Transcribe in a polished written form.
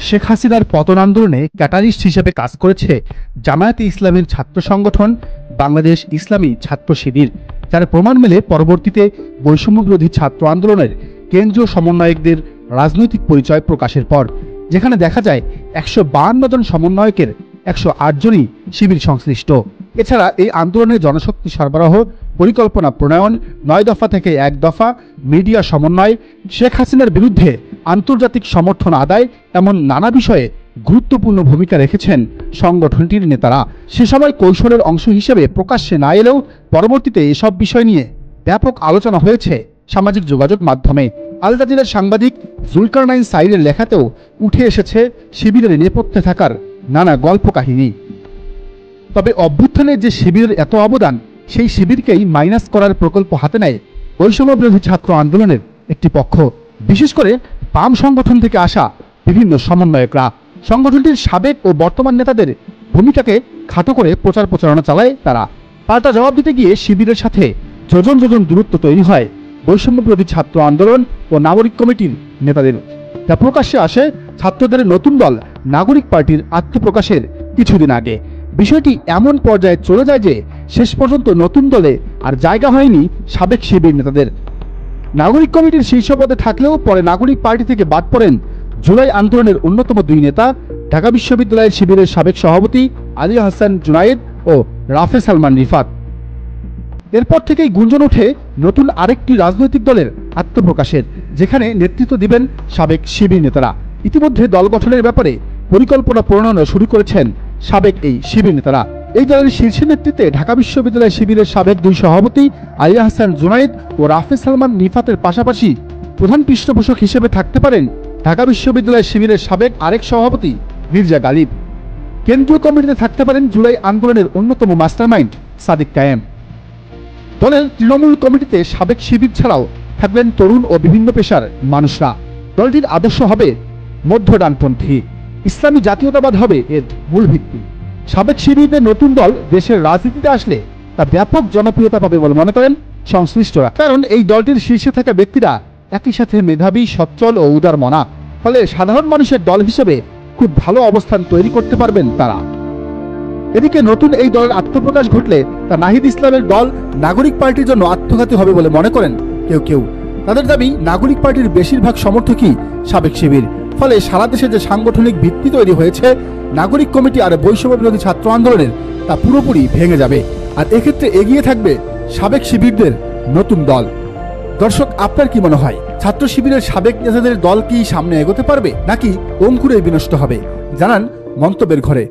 শেখ হাসিনার পতন আন্দোলনে ক্যাটালিস্ট হিসেবে কাজ করেছে জামায়াতে ইসলামীর ছাত্র সংগঠন বাংলাদেশ ইসলামী ছাত্র শিবির, যার প্রমাণ মেলে পরবর্তীতে বৈষম্যবিরোধী ছাত্র আন্দোলনের কেন্দ্রীয় সমন্বয়কদের রাজনৈতিক পরিচয় প্রকাশের পর, যেখানে দেখা যায় 152 জন সমন্বয়কের 108 জনই শিবির সংশ্লিষ্ট। এছাড়া এই আন্দোলনের জনশক্তি সরবরাহ, পরিকল্পনা প্রণয়ন, 9 দফা থেকে 1 দফা, মিডিয়া সমন্বয়, শেখ হাসিনার বিরুদ্ধে আন্তর্জাতিক সমর্থন আদায়, এমন নানা বিষয়ে গুরুত্বপূর্ণ ভূমিকা রেখেছেন সংগঠনটির নেতারা। সে সময় কৌশলের অংশ হিসেবে প্রকাশ্যে না এলেও পরবর্তীতে এসব বিষয় নিয়ে ব্যাপক আলোচনা হয়েছে সামাজিক যোগাযোগ মাধ্যমে। আল জাজিরার সাংবাদিক জুলকারনাইন সাইদের লেখাতেও উঠে এসেছে শিবিরের নেপথ্যে থাকার নানা গল্প কাহিনী। তবে অভ্যুত্থানে যে শিবিরের এত অবদান, সেই শিবিরকেই মাইনাস করার প্রকল্প হাতে নেয় বৈষম্যবিরোধী ছাত্র আন্দোলনের একটি পক্ষ, বিশেষ করে বাম সংগঠন থেকে আসা বিভিন্ন সমন্বয়করা। সংগঠনটির সাবেক ও বর্তমান নেতাদের ভূমিকাকে খাটো করে প্রচার প্রচারণা চালায় তারা। পাল্টা জবাব দিতে গিয়ে শিবিরের সাথে যোজন যোজন দূরত্ব তৈরি হয় বৈষম্যবিরোধী ছাত্র আন্দোলন ও নাগরিক কমিটির নেতাদের। তা প্রকাশ্যে আসে ছাত্রদের নতুন দল নাগরিক পার্টির আত্মপ্রকাশের কিছুদিন আগে। বিষয়টি এমন পর্যায়ে চলে যায় যে শেষ পর্যন্ত নতুন দলে আর জায়গা হয়নি সাবেক শিবির নেতাদের। নাগরিক কমিটির শীর্ষ পদে থাকলেও পরে নাগরিক পার্টি থেকে বাদ পড়েন জুলাই আন্দোলনের অন্যতম 2 নেতা, ঢাকা বিশ্ববিদ্যালয়ের শিবিরের সাবেক সভাপতি আলী হাসান জুনায়েদ ও রাফে সালমান রিফাত। এরপর থেকেই গুঞ্জন ওঠে নতুন আরেকটি রাজনৈতিক দলের আত্মপ্রকাশের, যেখানে নেতৃত্ব দিবেন সাবেক শিবির নেতারা। ইতিমধ্যে দল গঠনের ব্যাপারে পরিকল্পনা প্রণয়ন শুরু করেছেন সাবেক এই শিবির নেতারা। এই দলের শীর্ষ নেতৃত্বে ঢাকা বিশ্ববিদ্যালয় শিবিরের সাবেক 2 সভাপতি আলী হাসান জুনায়েদ ও রাফে সালমান রিফাতের পাশাপাশি প্রধান পৃষ্ঠপোষক হিসেবে থাকতে পারেন ঢাকা বিশ্ববিদ্যালয় শিবিরের সাবেক আরেক সভাপতি মির্জা গালিব। কেন্দ্রীয় কমিটিতে থাকতে পারেন জুলাই আন্দোলনের অন্যতম মাস্টারমাইন্ড সাদিক কায়েম। দলের তৃণমূল কমিটিতে সাবেক শিবির ছাড়াও থাকবেন তরুণ ও বিভিন্ন পেশার মানুষরা। দলটির আদর্শ হবে মধ্য ডানপন্থী, ইসলামী জাতীয়তাবাদ হবে এর মূল ভিত্তি। সাবেক শিবিরের নতুন দল দেশের রাজনীতিতে আসলে তা ব্যাপক জনপ্রিয়তা পাবে বলে মনে করেন সংশ্লিষ্টরা, কারণ এই দলটির শীর্ষে থাকা ব্যক্তিরা একই সাথে মেধাবী, সচ্ছল ও উদার মনা। ফলে সাধারণ মানুষের দল হিসেবে খুব ভালো অবস্থান তৈরি করতে পারবেন তারা। এদিকে নতুন এই দলের আত্মপ্রকাশ ঘটলে তা নাহিদ ইসলামের দল নাগরিক পার্টির জন্য আত্মঘাতী হবে বলে মনে করেন কেউ কেউ। তাদের দাবি, নাগরিক পার্টির বেশিরভাগ সমর্থকই সাবেক শিবির। ফলে সারা দেশে যে সাংগঠনিক ভিত্তি তৈরি হয়েছে নাগরিক কমিটি আর বৈষম্যবিরোধী ছাত্র আন্দোলনের, তা পুরোপুরি ভেঙে যাবে। আর এক্ষেত্রে এগিয়ে থাকবে সাবেক শিবিরদের নতুন দল। দর্শক, আপনার কি মনে হয়, ছাত্র শিবিরের সাবেক নেতাদের দল কি সামনে এগোতে পারবে, নাকি অঙ্কুরে বিনষ্ট হবে? জানান মন্তব্যের ঘরে।